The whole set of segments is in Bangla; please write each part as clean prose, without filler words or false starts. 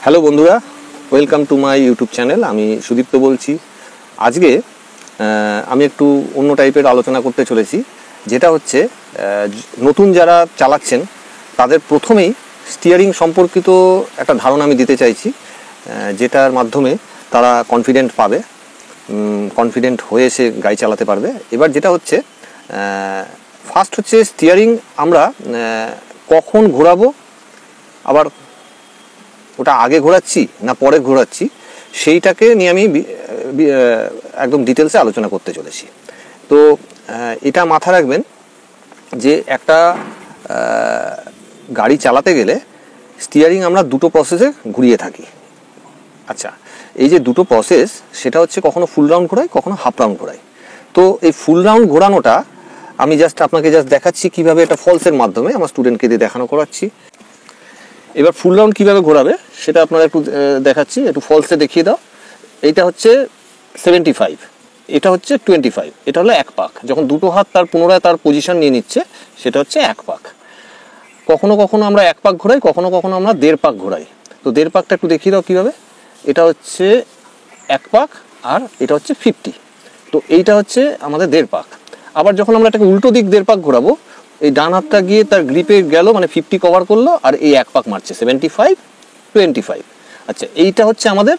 হ্যালো বন্ধুরা, welcome to my YouTube channel. আমি সুদীপ্ত বলছি। আজকে আমি একটু অন্য টাইপের আলোচনা করতে চলেছি, যেটা হচ্ছে নতুন যারা চালাচ্ছেন তাদের প্রথমেই স্টিয়ারিং সম্পর্কিত একটা ধারণা আমি দিতে চাইছি, যেটার মাধ্যমে তারা কনফিডেন্ট পাবে, কনফিডেন্ট হয়ে সে গাড়ি চালাতে পারবে। এবার যেটা হচ্ছে ফার্স্ট হচ্ছে স্টিয়ারিং আমরা কখন ঘোরাবো, আবার ওটা আগে ঘোরাচ্ছি না পরে ঘোরাচ্ছি, সেইটাকে নিয়ে আমি একদম ডিটেলসে আলোচনা করতে চলেছি। তো এটা মাথায় রাখবেন যে একটা গাড়ি চালাতে গেলে স্টিয়ারিং আমরা দুটো প্রসেসে ঘুরিয়ে থাকি। আচ্ছা, এই যে দুটো প্রসেস, সেটা হচ্ছে কখনো ফুল রাউন্ড ঘোরাই, কখনো হাফ রাউন্ড ঘোরাই। তো এই ফুল রাউন্ড ঘোরানোটা আমি আপনাকে দেখাচ্ছি কিভাবে, এটা ফলসের মাধ্যমে আমার স্টুডেন্টকে দিয়ে দেখানো করাচ্ছি। এবার ফুল রাউন্ড কীভাবে ঘোরাবে সেটা আপনারা একটু দেখাচ্ছি, একটু ফলসে দেখিয়ে দাও। এইটা হচ্ছে 75, এটা হচ্ছে 25, এটা হলো এক পাক। যখন দুটো হাত তার পুনরায় তার পজিশন নিয়ে নিচ্ছে, সেটা হচ্ছে এক পাক। কখনো কখনো আমরা এক পাক ঘোরাই, কখনো কখনো আমরা দেড় পাক ঘোরাই। তো দেড় পাকটা একটু দেখিয়ে দাও কীভাবে। এটা হচ্ছে এক পাক আর এটা হচ্ছে 50। তো এইটা হচ্ছে আমাদের দেড় পাক। আবার যখন আমরা এটাকে উল্টো দিক দেড় পাক ঘোরাবো, এই ডান হাতটা গিয়ে তার গ্রিপে গেল, মানে 50 কভার করলো, আর এই এক পাক মারছে 75, 25। আচ্ছা, এইটা হচ্ছে আমাদের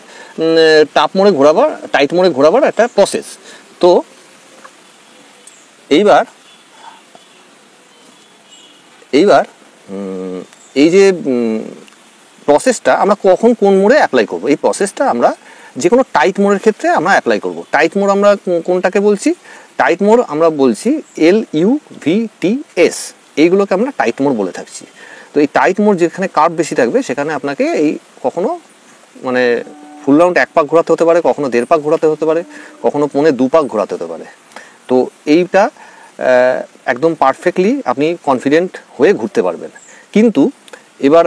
টাপ মোড়ে ঘোরাবার, টাইট মোড়ে ঘোরাবার একটা প্রসেস। তো এইবার এই যে প্রসেসটা আমরা কখন কোন মোড়ে অ্যাপ্লাই করব, এই প্রসেসটা আমরা যে কোনো টাইট মোড়ের ক্ষেত্রে আমরা অ্যাপ্লাই করব। টাইট মোড় আমরা কোনটাকে বলছি? টাইট মোড় আমরা বলছি LUVTS, এইগুলোকে আমরা টাইট মোড় বলে থাকছি। তো এই টাইট মোড় যেখানে কার্ভ বেশি থাকবে, সেখানে আপনাকে এই কখনো মানে ফুল রাউন্ড এক পাক ঘোরাতে হতে পারে, কখনো দেড় পাক ঘোরাতে হতে পারে, কখনো পৌনে দু পাক ঘোরাতে হতে পারে। তো এইটা একদম পারফেক্টলি আপনি কনফিডেন্ট হয়ে ঘুরতে পারবেন। কিন্তু এবার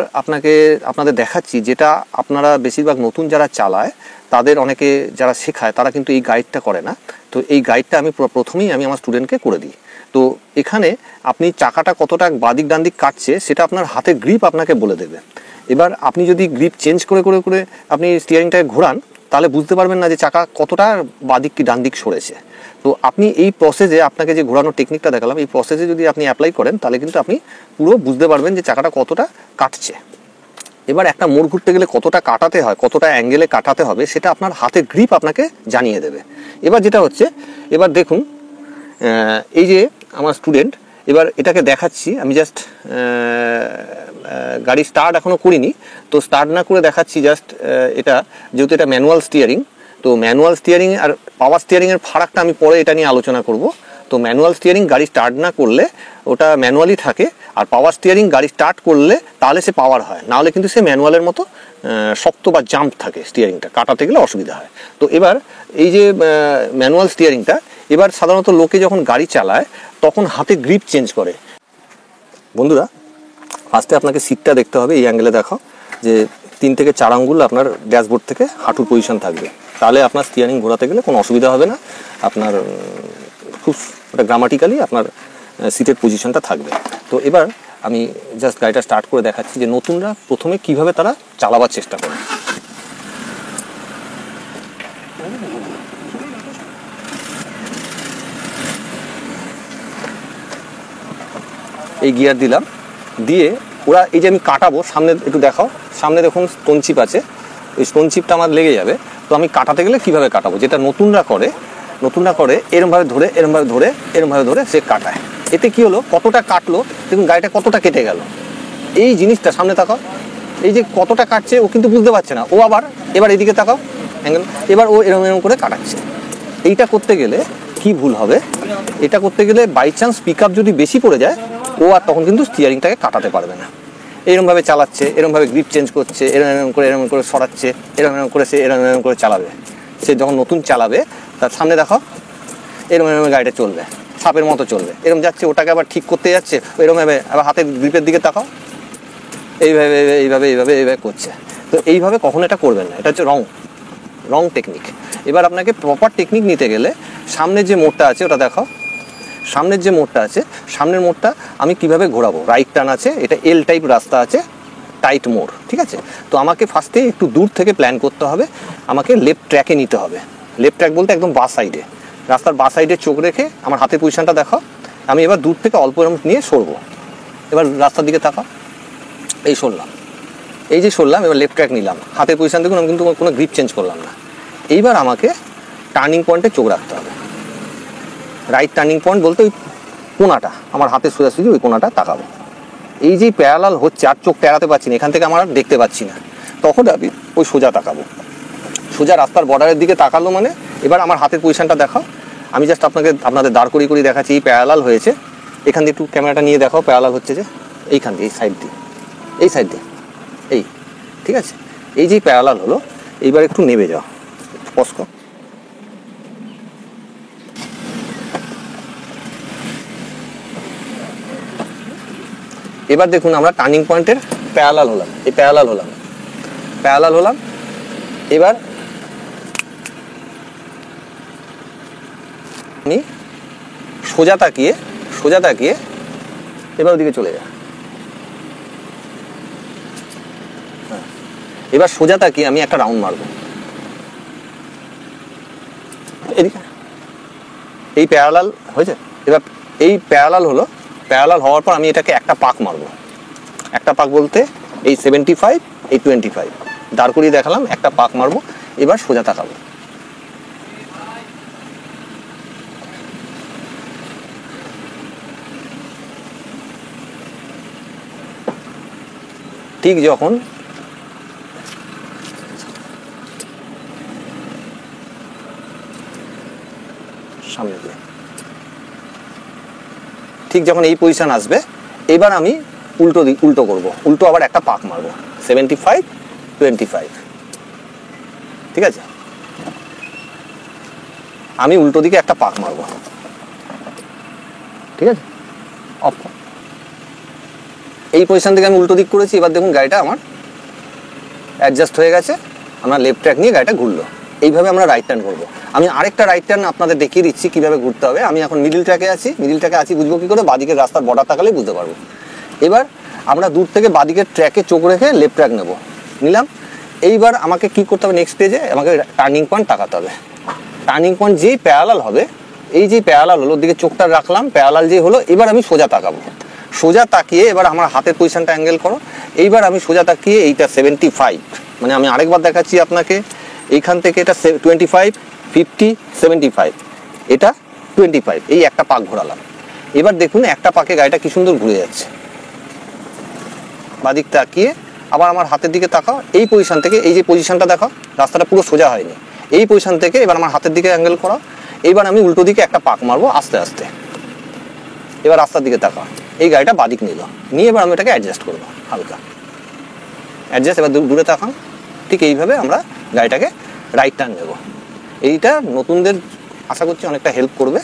আপনাদের দেখাচ্ছি, যেটা আপনারা বেশিরভাগ নতুন যারা চালায় তাদের অনেকে যারা শেখায়, তারা কিন্তু এই গাইডটা করে না। তো এই গাইডটা আমি প্রথমেই আমার স্টুডেন্টকে করে দিই। তো এখানে আপনি চাকাটা কতটা বাদিক ডান দিক কাটছে, সেটা আপনার হাতের গ্রিপ আপনাকে বলে দেবে। এবার আপনি যদি গ্রিপ চেঞ্জ করে করে করে আপনি স্টিয়ারিংটাকে ঘোরান, তাহলে বুঝতে পারবেন না যে চাকা কতটা বাদিক কি ডান দিক সরেছে। তো আপনি এই প্রসেসে, আপনাকে যে ঘোরানোর টেকনিকটা দেখালাম, এই প্রসেসে যদি আপনি অ্যাপ্লাই করেন, তাহলে কিন্তু আপনি পুরো বুঝতে পারবেন যে চাকাটা কতটা কাটছে। এবার একটা মোড় ঘুরতে গেলে কতটা কাটাতে হয়, কতটা অ্যাঙ্গেলে কাটাতে হবে, সেটা আপনার হাতের গ্রিপ আপনাকে জানিয়ে দেবে। এবার যেটা হচ্ছে, এবার দেখুন এই যে আমার স্টুডেন্ট, এবার এটাকে দেখাচ্ছি আমি জাস্ট, গাড়ি স্টার্ট এখনও করিনি, তো স্টার্ট না করে দেখাচ্ছি জাস্ট। এটা যেহেতু এটা ম্যানুয়াল স্টিয়ারিং, তো ম্যানুয়াল স্টিয়ারিং আর পাওয়ার স্টিয়ারিংয়ের ফারাকটা আমি পরে এটা নিয়ে আলোচনা করব। তো ম্যানুয়াল স্টিয়ারিং গাড়ি স্টার্ট না করলে ওটা ম্যানুয়ালি থাকে, আর পাওয়ার স্টিয়ারিং গাড়ি স্টার্ট করলে তাহলে সে পাওয়ার হয়, নাহলে কিন্তু সে ম্যানুয়ালের মতো শক্ত বা জাম্প থাকে, স্টিয়ারিংটা কাটাতে গেলে অসুবিধা হয়। তো এবার এই যে ম্যানুয়াল স্টিয়ারিংটা, এবার সাধারণত লোকে যখন গাড়ি চালায় তখন হাতে গ্রিপ চেঞ্জ করে। বন্ধুরা, ফার্স্টে আপনাকে সিটটা দেখতে হবে, এই অ্যাঙ্গেলে দেখাও যে 3 থেকে 4 আঙ্গুল আপনার ড্যাশবোর্ড থেকে হাঁটুর পজিশন থাকবে, তাহলে আপনার স্টিয়ারিং ঘোরাতে গেলে কোনো অসুবিধা হবে না। আপনার খুব ওটা গ্রামাটিক্যালি আপনার সিটের পজিশনটা থাকবে। তো এবার আমি জাস্ট গাড়িটা স্টার্ট করে দেখাচ্ছি যে নতুনরা প্রথমে কিভাবে তারা চালাবার চেষ্টা করে। এই গিয়ার দিলাম, দিয়ে ওরা এই যে আমি কাটাবো, সামনে একটু দেখাও, সামনে দেখুন স্টোন চিপ আছে, ওই স্টোন চিপটা আমার লেগে যাবে। তো আমি কাটাতে গেলে কিভাবে কাটাবো, যেটা নতুনরা করে এরমভাবে ধরে এরমভাবে ধরে সে কাটায়। এতে কি হলো, কতটা কাটলো দেখুন, গাড়িটা কতটা কেটে গেল। এই জিনিসটা সামনে তাকাও, এই যে কতটা কাটছে ও কিন্তু বুঝতে পারছে না। ও আবার এবার এইদিকে তাকাও অ্যাঙ্গেল, এবার ও এরম করে কাটাচ্ছে। এইটা করতে গেলে কি ভুল হবে, এটা করতে গেলে বাই চান্স পিক আপ যদি বেশি পড়ে যায়, ও আর তখন কিন্তু স্টিয়ারিংটাকে কাটাতে পারবে না। এরমভাবে চালাচ্ছে, এরমভাবে গ্রিপ চেঞ্জ করছে, এরম করে সরাচ্ছে, এরম করে সে এরম করে চালাবে। সে যখন নতুন চালাবে, তার সামনে দেখো এরম গাড়িটা চলবে, সাপের মতো চলবে, এরম যাচ্ছে, ওটাকে আবার ঠিক করতে যাচ্ছে, এরমভাবে আবার হাতের গ্রিপের দিকে তাকাও, এইভাবে করছে। তো এইভাবে কখনো এটা করবেন না, এটা হচ্ছে রং টেকনিক। এবার আপনাকে প্রপার টেকনিক নিতে গেলে সামনের যে মোড়টা আছে ওটা দেখাও, সামনের মোড়টা আমি কিভাবে ঘোরাবো। রাইট টার্ন আছে, এটা এল টাইপ রাস্তা আছে, টাইট মোড়, ঠিক আছে। তো আমাকে ফার্স্টে একটু দূর থেকে প্ল্যান করতে হবে, আমাকে লেফট ট্র্যাকে নিতে হবে। লেফট ট্র্যাক বলতে একদম বাঁ সাইডে, রাস্তার বাঁ সাইডে চোখ রেখে আমার হাতের পজিশনটা দেখাও। আমি এবার দূর থেকে অল্প এরকম নিয়ে সরবো। এবার রাস্তার দিকে তাকাও, এই সরলাম, এই যে সরলাম, এবার লেফট ট্র্যাক নিলাম, হাতের পজিশন দেখুন আমি কিন্তু কোনো গ্রিপ চেঞ্জ করলাম না। এইবার আমাকে টার্নিং পয়েন্টে চোখ রাখতে হবে। রাইট টার্নিং পয়েন্ট বলতে ওই কোনাটা, আমার হাতের সোজাসুজি ওই কোনাটা তাকাবো। এই যে প্যারালাল হচ্ছে আর চোখটা এড়াতে পারছি না, এখান থেকে আমার আর দেখতে পাচ্ছি না, তখন আমি ওই সোজা তাকাবো। সোজা রাস্তার বর্ডারের দিকে তাকালো মানে এবার আমার হাতের পজিশনটা দেখাও। আমি জাস্ট আপনাদের দাঁড় করিয়ে দেখাচ্ছি। এই প্যারালাল হয়েছে, এখান দিয়ে একটু ক্যামেরাটা নিয়ে দেখাও, প্যারালাল হচ্ছে যে এইখান দিয়ে, এই সাইড দিয়ে, এই সাইড দিয়ে, এই, ঠিক আছে। এই যে প্যারালাল হলো, এইবার একটু নেমে যাও, স্পষ্ট। এবার দেখুন আমরা টার্নিং পয়েন্টের প্যারালাল হলাম, এই প্যারালাল হলাম। এবার আমি সোজা তাকিয়ে এবার ওদিকে চলে যা। এবার সোজা তাকিয়ে আমি একটা রাউন্ড মারবো এদিকে। এই প্যারালাল হয়েছে, এবার এই প্যারালাল হলো, প্যারালাল হওয়ার পর আমি এটাকে একটা পাক মারবো। একটা পাক বলতে এই 75, এই 25 দাঁড় করিয়ে দেখালাম, একটা পাক মারবো। এবার সোজা তাকাবো, ঠিক যখন সামনে দিয়ে, ঠিক যখন এই পজিশন আসবে, এবার আমি উল্টো করবো, উল্টো আবার একটা পাক মারবো, 75, 25, ঠিক আছে। আমি উল্টো দিকে একটা পাক মারবো, ঠিক আছে। অফ, এই পজিশন থেকে আমি উল্টো দিক করেছি। এবার দেখুন গাড়িটা আমার অ্যাডজাস্ট হয়ে গেছে, আমরা লেফট ট্র্যাক নিয়ে গাড়িটা ঘুরলো। এইভাবে আমরা রাইট টার্ন করবো। আমি আরেকটা রাইট টার্ন আপনাদের দেখিয়ে দিচ্ছি কিভাবে ঘুরতে হবে। আমি এখন মিডিল ট্র্যাকে আছি, বুঝবো কি করে, বাদিকের রাস্তার বর্ডার তাকালেই বুঝতে পারবো। এবার আমরা দূর থেকে বাদিকের ট্র্যাকে চোখ রেখে লেফট ট্র্যাক নিলাম। এইবার আমাকে কি করতে হবে, নেক্সট স্টেজে আমাকে টার্নিং পয়েন্ট তাকাতে হবে। টার্নিং পয়েন্ট যেই প্যারালাল হবে, এই যে প্যারালাল হলো, ওর দিকে চোখটা রাখলাম, প্যারালাল যে হলো, এবার আমি সোজা তাকাবো। সোজা তাকিয়ে এবার আমার হাতের পজিশনটা অ্যাঙ্গেল করো। এইবার আমি সোজা তাকিয়ে এইটা 75, মানে আমি আরেকবার দেখাচ্ছি আপনাকে, এইখান থেকে এটা 25, 50, 75, এটা 25, এই একটা পাক ঘোরালাম। এবার দেখুন একটা পাকে গাড়িটা কি সুন্দর ঘুরে যাচ্ছে। বাদিক তাকিয়ে আবার আমার হাতের দিকে তাকাও, এই পজিশন থেকে, এই যে পজিশনটা দেখাও, রাস্তাটা পুরো সোজা হয়নি, এই পজিশন থেকে এবার আমার হাতের দিকে অ্যাঙ্গেল করাও। এইবার আমি উল্টো দিকে একটা পাক মারবো আস্তে আস্তে। এবার রাস্তার দিকে তাকাও, এই গাড়িটা বাদিক নিয়ে এবার আমি এটাকে অ্যাডজাস্ট করবো, হালকা অ্যাডজাস্ট। এবার দূরে তাকান, ঠিক এইভাবে আমরা গাড়িটাকে রাইট টার্ন নেবো। এইটা নতুনদের আশা করছি অনেকটা হেল্প করবে।